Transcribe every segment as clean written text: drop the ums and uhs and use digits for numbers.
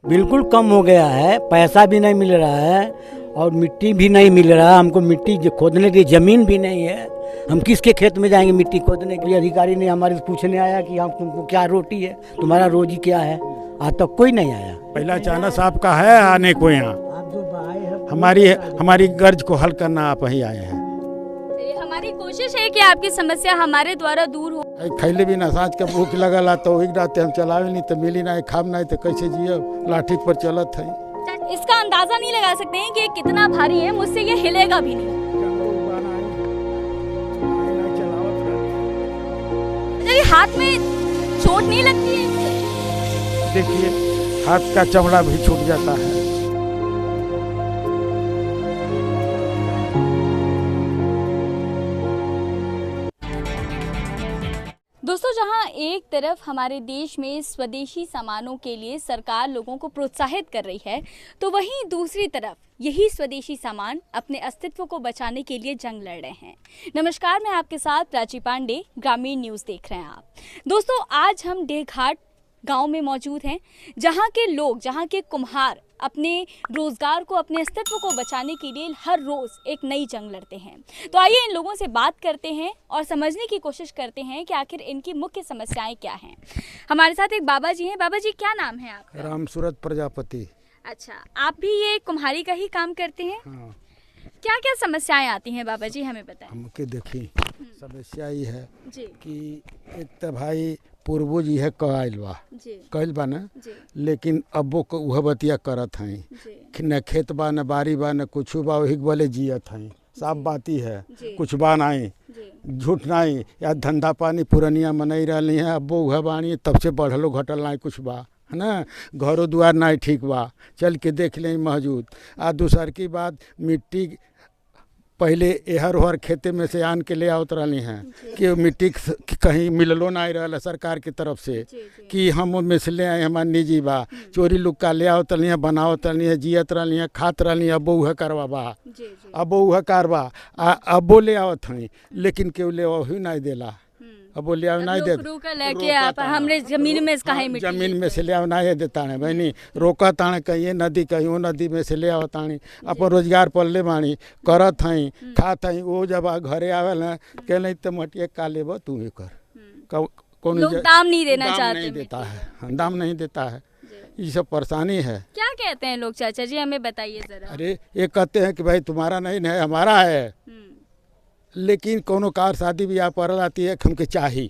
बिल्कुल कम हो गया है, पैसा भी नहीं मिल रहा है और मिट्टी भी नहीं मिल रहा है। हमको मिट्टी खोदने के लिए ज़मीन भी नहीं है। हम किसके खेत में जाएंगे मिट्टी खोदने के लिए? अधिकारी ने हमारे से पूछने आया कि हम तुमको क्या रोटी है, तुम्हारा रोजी क्या है। आज तक कोई नहीं आया। पहला चांस आपका है आने को यहाँ। आप जो आए हैं हमारी गर्ज को हल करना आप ही आए हैं। हमारी कोशिश है कि आपकी समस्या हमारे द्वारा दूर हो। खैले भी ना साँझ के भूख लगल तो एक रात हम चलावे नहीं तो मिली ना खाब नहीं तो कैसे जियो, लाठी पर चलत है। इसका अंदाजा नहीं लगा सकते हैं कि ये कितना भारी है, मुझसे ये हिलेगा भी नहीं। ये हाथ में चोट नहीं लगती है? देखिए हाथ का चमड़ा भी छूट जाता है। दोस्तों, जहां एक तरफ हमारे देश में स्वदेशी सामानों के लिए सरकार लोगों को प्रोत्साहित कर रही है, तो वहीं दूसरी तरफ यही स्वदेशी सामान अपने अस्तित्व को बचाने के लिए जंग लड़ रहे हैं। नमस्कार, मैं आपके साथ प्राची पांडे, ग्रामीण न्यूज़ देख रहे हैं आप। दोस्तों, आज हम डेहघाट गांव में मौजूद हैं, जहां के लोग, जहां के कुम्हार अपने रोजगार को, अपने अस्तित्व को बचाने के लिए हर रोज एक नई जंग लड़ते हैं। तो आइए इन लोगों से बात करते हैं और समझने की कोशिश करते हैं कि आखिर इनकी मुख्य समस्याएं क्या हैं। हमारे साथ एक बाबा जी हैं। बाबा जी, क्या नाम है आपका? रामसूरत प्रजापति। अच्छा, आप भी ये कुम्हारी का ही काम करते हैं? हाँ। क्या क्या समस्याएं आती हैं बाबा जी, हमें बताएं। हमके देखी समस्या ये है जी कि एक तो भाई पूर्वज जी है कैल बा न, लेकिन अबो को वह बतिया करत हैं। न खेत बा न बारी बा न कुछ बा, वही बोले जियत हैं। साफ बाती है, कुछ बा नहीं, झूठ नहीं। या धंधा पानी पुरनिया में नहीं रही है, अबो वह बानी तब से बढ़लो घटल नहीं कुछ बा, है ना। घरों द्वार नहीं ठीक बा, चल के देख लें मौजूद। आ दूसर की बात, मिट्टी पहले एहर ओहर खेते में से आन के ले आवत रही हैं कि मिट्टी कहीं मिललो नहीं रहा सरकार की तरफ से कि हम में से ले आए, हमारे निजी बा। चोरी लुक्का ले आवत रही है, बनावत रही है, जियत रही है, खात रही है। अबो वह करवा बा, अबो वह कारबा, अबो ले आवत हैं, लेकिन केव ले वही नहीं देला। अब बोले नहीं दे लेके आप हमरे जमीन में इसका है, जमीन में से ले आओ नहीं देता है बहनी। रोका ताणे कहीं नदी कहीं वो नदी में से ले आओ ताणी अपन रोजगार पल्ले बाणी करत हैं, खात हैं। वो जब घरे आवे ना के नहीं तो मटिया का लेब तू ही कर, कौन दाम नहीं देना चाहते, नहीं देता है, दाम नहीं देता है। ये सब परेशानी है। क्या कहते हैं लोग चाचा जी, हमें बताइए जरा। अरे ये कहते हैं कि भाई तुम्हारा नहीं है, हमारा है। लेकिन कोनो कार शादी ब्याह पर आती है हमके चाहिए।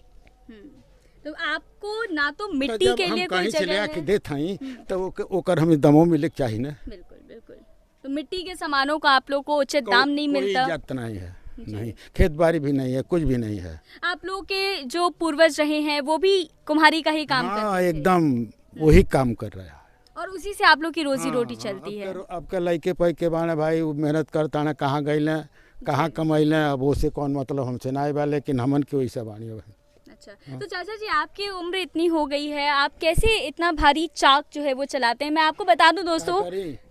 तो आपको ना तो मिट्टी के लिए कोई जगह है, देते हैं तो ओकर हमें दमों मिले चाहिए ना। बिल्कुल बिल्कुल। तो मिट्टी के सामानों का आप लोग को उचित दाम नहीं मिलता? कोई इज्जत नहीं है, नहीं खेत बाड़ी भी नहीं है, कुछ भी नहीं है। आप लोग के जो पूर्वज रहे हैं वो भी कुम्हारी का ही काम करते हैं? एकदम वही काम कर रहा है और उसी से आप लोग की रोजी रोटी चलती है। अब के लड़के पैके बाने भाई मेहनत करता है, कहाँ गए कहाँ कमैले, अब वो से कौन मतलब हमसे ना बा, लेकिन हमन के वैसा बानी। अच्छा, तो चाचा जी आपकी उम्र इतनी हो गई है, आप कैसे इतना भारी चाक जो है वो चलाते हैं? मैं आपको बता दूं दोस्तों,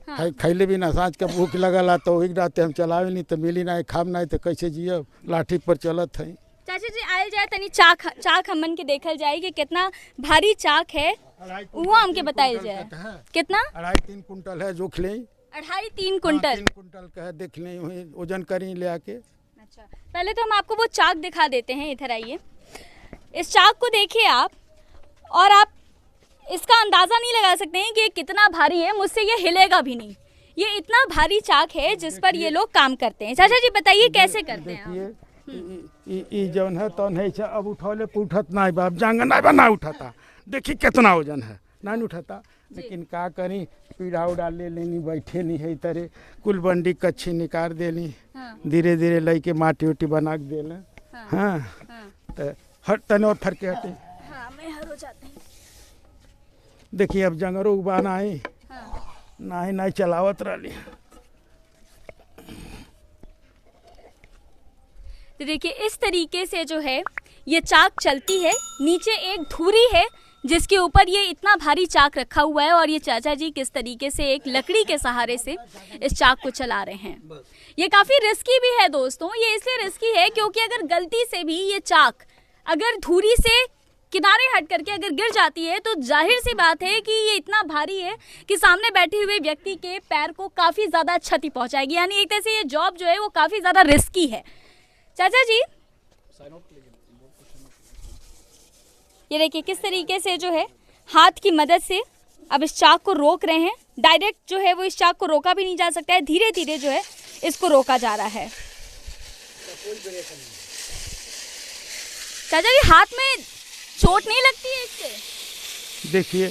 हाँ। खैले भी ना साँझ के भूख लगल तो एक रात हम चलावे नहीं तो मिली ना खाब नहीं तो कैसे जियो, लाठी पर चलत है। चाचा जी आयल जाए तनी चाक हमन के देखल जाए कि कितना भारी चाक है, वो हमके बताइल जाए। कितना? 2.5-3 कुंटल है, जोख ले। 2.5-3 कुंटल? 3 कुंटल का है, देख लें वजन करी ले आके। अच्छा, पहले तो हम आपको वो चाक दिखा देते हैं। इधर आइए, इस चाक को देखिए आप, और आप इसका अंदाज़ा नहीं लगा सकते हैं कि ये कितना भारी है। मुझसे ये हिलेगा भी नहीं। ये इतना भारी चाक है जिस पर ये लोग काम करते हैं। चाचा जी बताइए कैसे करते हैं? ये जौन है तो नहीं, अब उठौले उठत नहीं, बाप जांग नहीं बना उठाता। देखिए कितना वजन है, नहीं उठाता। लेकिन का करी, पीढ़ा उड़ा ले लेनी, बैठे नहीं है तरह कुल बंडी कच्छी निकाल देनी। धीरे धीरे लैके माटी उटी बना के देले। हाँ, तो हट तने और फरके हटे। हाँ, मैं हर हो जाते हैं। देखिए अब जंगरों उबाना है, नहीं चलावत रही। तो देखिए इस तरीके से जो है ये चाक चलती है। नीचे एक धुरी है जिसके ऊपर ये इतना भारी चाक रखा हुआ है, और ये चाचा जी किस तरीके से एक लकड़ी के सहारे से इस चाक को चला रहे हैं। ये काफ़ी रिस्की भी है दोस्तों। ये इसलिए रिस्की है क्योंकि अगर गलती से भी ये चाक अगर धुरी से किनारे हट करके अगर गिर जाती है तो जाहिर सी बात है कि ये इतना भारी है कि सामने बैठे हुए व्यक्ति के पैर को काफ़ी ज़्यादा क्षति पहुंचाएगी। यानी एक तरह से ये जॉब जो है वो काफ़ी ज़्यादा रिस्की है। चाचा जी, ये देखिए किस तरीके से जो है हाथ की मदद से अब इस चाक को रोक रहे हैं। डायरेक्ट जो है वो इस चाक को रोका भी नहीं जा सकता है, धीरे धीरे जो है इसको रोका जा रहा है। चाचा जी, हाथ में चोट नहीं लगती है इससे? देखिए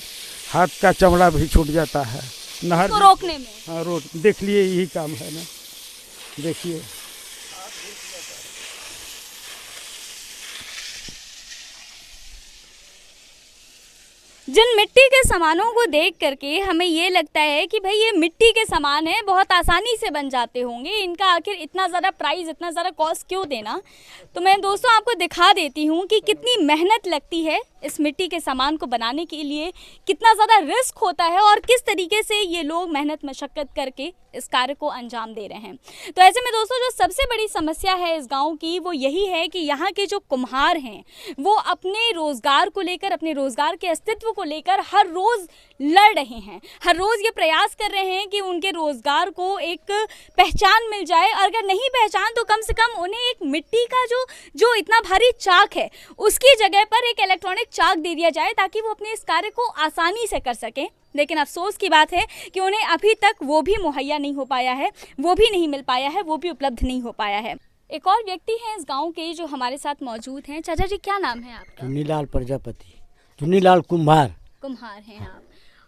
हाथ का चमड़ा भी छूट जाता है नहर इसको रोकने में। हाँ रोक, देख लिए यही काम है ना, देखिए। जिन मिट्टी के सामानों को देख करके हमें ये लगता है कि भाई ये मिट्टी के सामान है, बहुत आसानी से बन जाते होंगे, इनका आखिर इतना ज़्यादा प्राइस, इतना ज़्यादा कॉस्ट क्यों देना। तो मैं दोस्तों आपको दिखा देती हूँ कि कितनी मेहनत लगती है इस मिट्टी के सामान को बनाने के लिए, कितना ज़्यादा रिस्क होता है और किस तरीके से ये लोग मेहनत मशक्क़त करके इस कार्य को अंजाम दे रहे हैं। तो ऐसे में दोस्तों जो सबसे बड़ी समस्या है इस गांव की वो यही है कि यहाँ के जो कुम्हार हैं वो अपने रोज़गार को लेकर, अपने रोज़गार के अस्तित्व को लेकर हर रोज़ लड़ रहे हैं। हर रोज़ ये प्रयास कर रहे हैं कि उनके रोज़गार को एक पहचान मिल जाए, और अगर नहीं पहचान तो कम से कम उन्हें एक मिट्टी का जो इतना भारी चाक है उसकी जगह पर एक इलेक्ट्रॉनिक चाक दे दिया जाए ताकि वो अपने इस कार्य को आसानी से कर सकें। लेकिन अफसोस की बात है कि उन्हें अभी तक वो भी मुहैया नहीं हो पाया है, वो भी नहीं मिल पाया है, वो भी उपलब्ध नहीं हो पाया है। एक और व्यक्ति हैं इस गांव के जो हमारे साथ मौजूद हैं। चाचा जी, क्या नाम है आपका? चुन्नीलाल प्रजापति, चुन्नीलाल कुम्हार। कुम्हार हैं आप,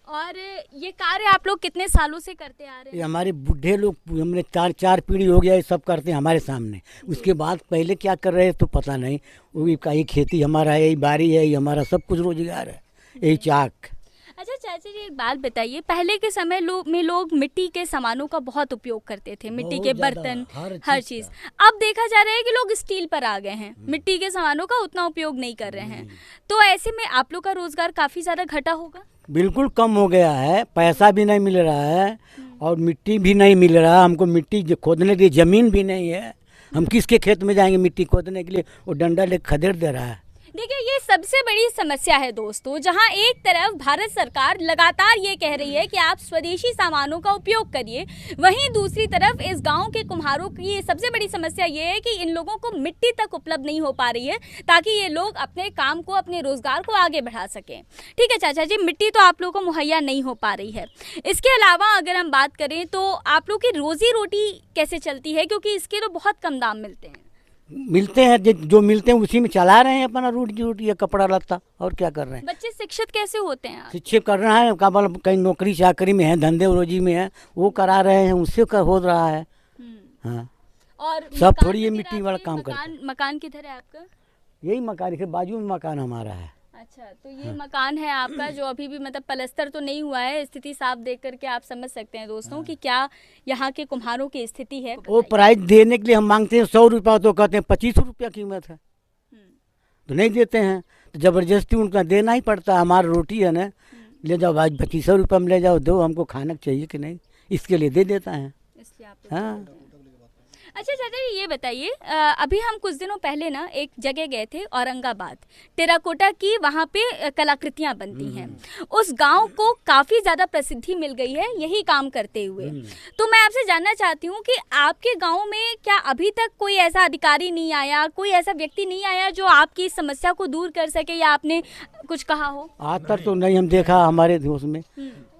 और ये कार्य आप लोग कितने सालों से करते आ रहे ये हैं? हमारे बूढ़े लोग, हमने चार पीढ़ी हो गया ये सब करते हैं हमारे सामने। उसके बाद पहले क्या कर रहे हैं तो पता नहीं। वही का ही खेती हमारा है, यही बारी है, यही हमारा सब कुछ रोजगार है, यही चाक। अच्छा चाचा जी, एक बात बताइए, पहले के समय में लोग मिट्टी के सामानों का बहुत उपयोग करते थे, मिट्टी के बहुत ज़्यादा, बर्तन, हर हर चीज़। अब देखा जा रहा है कि लोग स्टील पर आ गए हैं, मिट्टी के सामानों का उतना उपयोग नहीं कर रहे हैं। तो ऐसे में आप लोग का रोजगार काफ़ी ज़्यादा घटा होगा? बिल्कुल कम हो गया है, पैसा भी नहीं मिल रहा है और मिट्टी भी नहीं मिल रहा। हमको मिट्टी खोदने की ज़मीन भी नहीं है, हम किसके खेत में जाएंगे मिट्टी खोदने के लिए? वो डंडा ले खदेड़ दे रहा है। देखिए ये सबसे बड़ी समस्या है दोस्तों, जहां एक तरफ भारत सरकार लगातार ये कह रही है कि आप स्वदेशी सामानों का उपयोग करिए, वहीं दूसरी तरफ इस गांव के कुम्हारों की सबसे बड़ी समस्या ये है कि इन लोगों को मिट्टी तक उपलब्ध नहीं हो पा रही है ताकि ये लोग अपने काम को, अपने रोजगार को आगे बढ़ा सकें। ठीक है चाचा जी, मिट्टी तो आप लोगों को मुहैया नहीं हो पा रही है। इसके अलावा अगर हम बात करें तो आप लोग की रोजी रोटी कैसे चलती है, क्योंकि इसके तो बहुत कम दाम मिलते हैं? मिलते हैं जो मिलते हैं उसी में चला रहे हैं अपना रोटी या कपड़ा लत्ता, और क्या कर रहे हैं। बच्चे शिक्षित कैसे होते हैं? शिक्षित कर रहा है, मतलब कहीं नौकरी चाकरी में है, धंधे रोजी में है, वो करा रहे हैं, उससे हो रहा है। हाँ, और सब थोड़ी ये मिट्टी वाला काम करते हैं। मकान किधर है आपका? यही मकान के बाजू में मकान हमारा है। अच्छा, तो ये मकान है आपका जो अभी भी मतलब पलस्तर तो नहीं हुआ है। स्थिति साफ देख करके आप समझ सकते हैं दोस्तों कि क्या यहाँ के कुम्हारों की स्थिति है। वो प्राइस देने के लिए हम मांगते हैं 100 रुपया, तो कहते हैं 25 रुपया कीमत है, तो नहीं देते हैं। तो ज़बरदस्ती उनका देना ही पड़ता है। हमारी रोटी है ना, ले जाओ भाई 25 रुपया में ले जाओ, दो हमको खाना चाहिए कि नहीं, इसके लिए दे देता है। इसलिए आप हाँ। अच्छा चाचा जी, ये बताइए, अभी हम कुछ दिनों पहले ना एक जगह गए थे औरंगाबाद, टेराकोटा की वहाँ पे कलाकृतियाँ बनती हैं। उस गांव को काफ़ी ज़्यादा प्रसिद्धि मिल गई है यही काम करते हुए। तो मैं आपसे जानना चाहती हूँ कि आपके गांव में क्या अभी तक कोई ऐसा अधिकारी नहीं आया, कोई ऐसा व्यक्ति नहीं आया जो आपकी समस्या को दूर कर सके, या आपने कुछ कहा हो? आज तक तो नहीं हम देखा, हमारे दोस्त में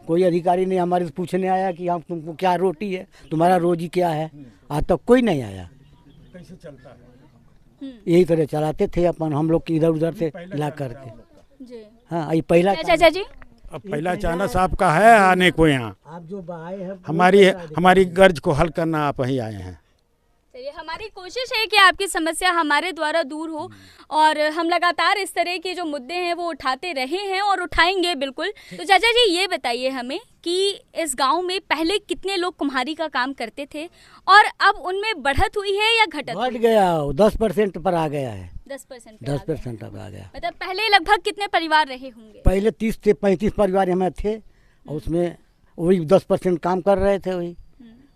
कोई अधिकारी नहीं हमारे से पूछने आया कि हम तुमको क्या रोटी है, तुम्हारा रोजी क्या है। आज तक कोई नहीं आया। कैसे चलता है? यही तरह चलाते थे अपन, हम लोग की इधर उधर से ला करके। जी हाँ, ये पहला चाचा जी, अब पहला चांस आपका है आने को यहाँ। आप जो आए हैं हमारी गर्ज को हल करना आप ही आए हैं। चलिए, हमारी कोशिश है कि आपकी समस्या हमारे द्वारा दूर हो, और हम लगातार इस तरह के जो मुद्दे हैं वो उठाते रहे हैं और उठाएंगे बिल्कुल। तो चाचा जी ये बताइए हमें कि इस गांव में पहले कितने लोग कुम्हारी का काम करते थे और अब उनमें बढ़त हुई है या घटत? बढ़ गया, 10% पर आ गया है। 10% 10% अब आ गया। मतलब पहले लगभग कितने परिवार रहे होंगे? पहले 30 से 35 परिवार हमें थे, और उसमें वही 10% काम कर रहे थे, वही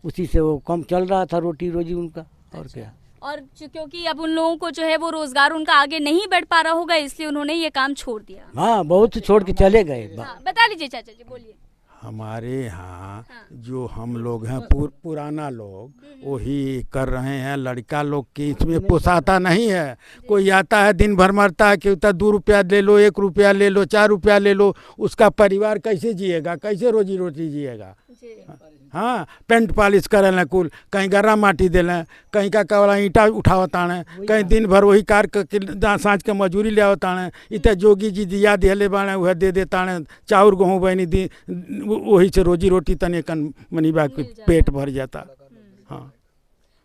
उसी से वो कम चल रहा था रोटी रोजी उनका, और क्या। और क्योंकि अब उन लोगों को जो है वो रोजगार उनका आगे नहीं बढ़ पा रहा होगा, इसलिए उन्होंने ये काम छोड़ दिया। हाँ, बहुत छोड़ के चले गए। हाँ, बता लीजिए चाचा जी, बोलिए। हमारे यहाँ जो हम लोग हैं पुराना लोग वही कर रहे हैं। लड़का लोग की इसमें पोसाता नहीं है। कोई आता है दिन भर मरता है कि उतना 2 रुपया ले लो, 1 रुपया ले लो, 4 रुपया ले लो, उसका परिवार कैसे जिएगा, कैसे रोजी रोटी जिएगा। हाँ, पेंट पॉलिश करे लें, कुल कहीं गर्रा माटी दे लें, कहीं का कवला ईंटा उठावता है, कहीं दिन भर वही कार सांझ के मजूरी ले आवता है। इतना जोगी जी दिया दिहले बाणे वह दे देता है, चाउर गेहूँ बहनी दी, वही से रोजी रोटी तने कन मनीबा के पेट भर जाता। हाँ,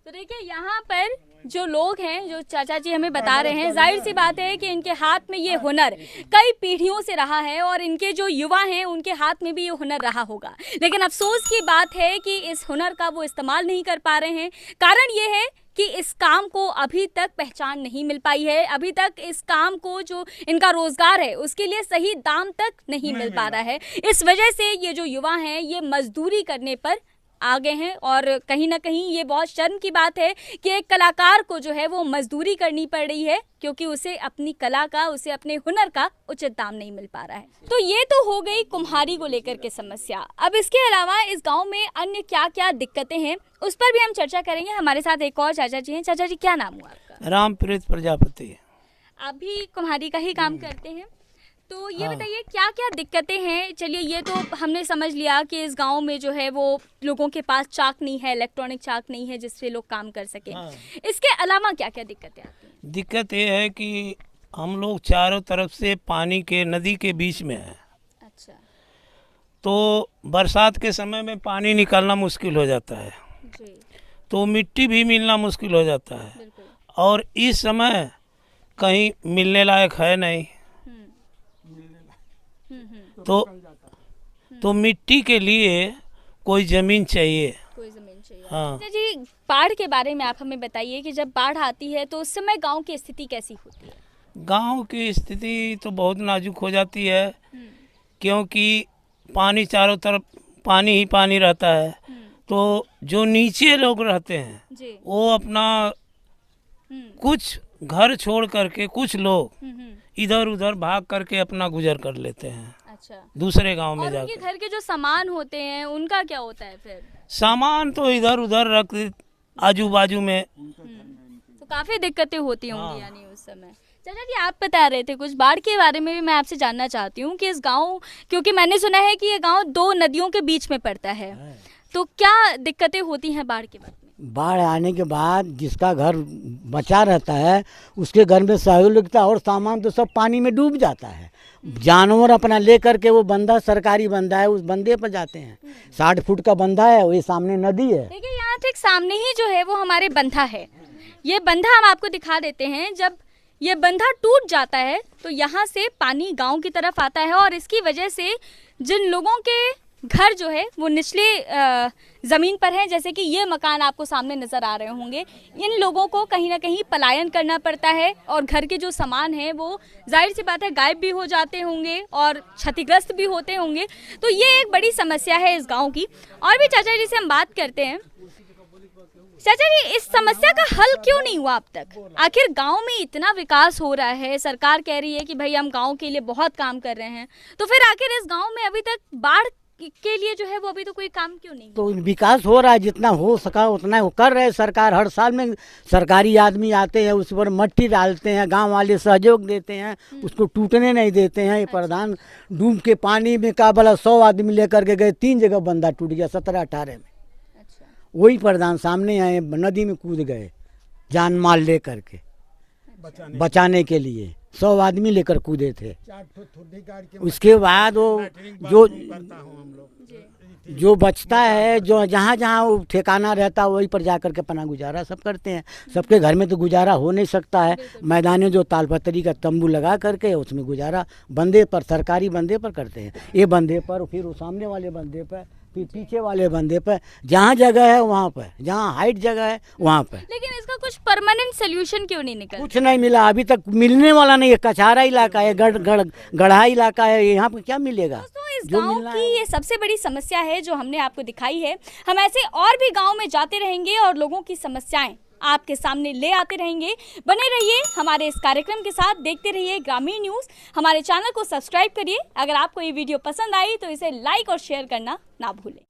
तो देखिए यहाँ पर जो लोग हैं, जो चाचा जी हमें बता रहे हैं, जाहिर सी बात है कि इनके हाथ में ये हुनर कई पीढ़ियों से रहा है और इनके जो युवा हैं उनके हाथ में भी ये हुनर रहा होगा, लेकिन अफसोस की बात है कि इस हुनर का वो इस्तेमाल नहीं कर पा रहे हैं। कारण ये है कि इस काम को अभी तक पहचान नहीं मिल पाई है, अभी तक इस काम को जो इनका रोजगार है उसके लिए सही दाम तक नहीं मिल पा रहा है। इस वजह से ये जो युवा हैं ये मजदूरी करने पर आ गए हैं और कहीं ना कहीं ये बहुत शर्म की बात है कि एक कलाकार को जो है वो मजदूरी करनी पड़ रही है क्योंकि उसे अपनी कला का, उसे अपने हुनर का उचित दाम नहीं मिल पा रहा है। तो ये तो हो गई कुम्हारी को लेकर के समस्या। अब इसके अलावा इस गांव में अन्य क्या क्या दिक्कतें हैं उस पर भी हम चर्चा करेंगे। हमारे साथ एक और चाचा जी हैं। चाचा जी, क्या नाम हुआ आपका? रामप्रीत प्रजापति। आप भी कुम्हारी का ही काम करते हैं, तो ये बताइए क्या क्या दिक्कतें हैं। चलिए, ये तो हमने समझ लिया कि इस गांव में जो है वो लोगों के पास चाक नहीं है, इलेक्ट्रॉनिक चाक नहीं है जिससे लोग काम कर सकें। इसके अलावा क्या क्या दिक्कतें आती हैं? दिक्कत ये है कि हम लोग चारों तरफ से पानी के, नदी के बीच में हैं। अच्छा। तो बरसात के समय में पानी निकालना मुश्किल हो जाता है जी। तो मिट्टी भी मिलना मुश्किल हो जाता है बिल्कुल। और इस समय कहीं मिलने लायक है नहीं। तो मिट्टी के लिए कोई ज़मीन चाहिए। कोई ज़मीन चाहिए। हाँ अच्छा जी, बाढ़ के बारे में आप हमें बताइए कि जब बाढ़ आती है तो उस समय गांव की स्थिति कैसी होती है? गांव की स्थिति तो बहुत नाजुक हो जाती है क्योंकि पानी चारों तरफ पानी ही पानी रहता है। तो जो नीचे लोग रहते हैं जी। वो अपना कुछ घर छोड़ करके, कुछ लोग इधर उधर भाग करके अपना गुजर कर लेते हैं। अच्छा। दूसरे गांव में और जाकर। उनके घर के जो सामान होते हैं उनका क्या होता है फिर? सामान तो इधर उधर रख आजू बाजू में। तो काफी दिक्कतें होती होंगी यानी उस समय। चाचा जी, आप बता रहे थे कुछ बाढ़ के बारे में भी मैं आपसे जानना चाहती हूँ कि इस गांव, क्योंकि मैंने सुना है कि ये गांव 2 नदियों के बीच में पड़ता है, तो क्या दिक्कतें होती हैं बाढ़ के बाद में? बाढ़ आने के बाद जिसका घर बचा रहता है उसके घर में सहयोग लगता है और सामान तो सब पानी में डूब जाता है। जानवर अपना ले करके, वो बंदा सरकारी बंदा है, उस बंदे पर जाते हैं। 60 फुट का बंधा है, वही सामने नदी है। देखिए, यहाँ ठीक सामने ही जो है वो हमारे बंधा है। ये बंधा हम आपको दिखा देते हैं। जब ये बंधा टूट जाता है तो यहाँ से पानी गांव की तरफ आता है और इसकी वजह से जिन लोगों के घर जो है वो निचले ज़मीन पर है, जैसे कि ये मकान आपको सामने नज़र आ रहे होंगे, इन लोगों को कहीं ना कहीं पलायन करना पड़ता है और घर के जो सामान हैं वो जाहिर सी बात है गायब भी हो जाते होंगे और क्षतिग्रस्त भी होते होंगे। तो ये एक बड़ी समस्या है इस गांव की। और भी चाचा जी से हम बात करते हैं। चाचा जी, इस समस्या का हल क्यों नहीं हुआ अब तक? आखिर गांव में इतना विकास हो रहा है, सरकार कह रही है कि भाई हम गांव के लिए बहुत काम कर रहे हैं, तो फिर आखिर इस गांव में अभी तक बाढ़ के लिए जो है वो अभी तो कोई काम क्यों नहीं? तो विकास हो रहा है, जितना हो सका उतना वो कर रहे हैं। सरकार हर साल में सरकारी आदमी आते हैं, उस पर मट्टी डालते हैं, गांव वाले सहयोग देते हैं, उसको टूटने नहीं देते हैं। ये प्रधान डूब के पानी में का बोला 100 आदमी लेकर के गए, 3 जगह बंदा टूट गया 17-18 में। अच्छा। वही प्रधान सामने आए, नदी में कूद गए जान माल ले करके बचाने के लिए। 100 आदमी लेकर कूदे थे। उसके बाद वो जो बचता है, जो जहाँ जहाँ वो ठिकाना रहता है वहीं पर जा कर के अपना गुजारा सब करते हैं। सबके घर में तो गुजारा हो नहीं सकता है। मैदाने जो तालपत्री का तंबू लगा करके उसमें गुजारा बंदे पर, सरकारी बंदे पर करते हैं। ये बंदे पर, फिर वो सामने वाले बंदे पर, फिर पीछे वाले बंदे पर, जहाँ जगह है वहाँ पर, जहाँ हाइट जगह है वहाँ पर। लेकिन इसका कुछ परमानेंट सोल्यूशन क्यों नहीं निकल? कुछ नहीं मिला अभी तक, मिलने वाला नहीं है। कछारा इलाका है, गढ़ा इलाका है, यहाँ पर क्या मिलेगा? दोस्तों, इस गांव की ये सबसे बड़ी समस्या है जो हमने आपको दिखाई है। हम ऐसे और भी गांव में जाते रहेंगे और लोगों की समस्याएं आपके सामने ले आते रहेंगे। बने रहिए हमारे इस कार्यक्रम के साथ, देखते रहिए ग्रामीण न्यूज़। हमारे चैनल को सब्सक्राइब करिए। अगर आपको ये वीडियो पसंद आई तो इसे लाइक और शेयर करना ना भूलें।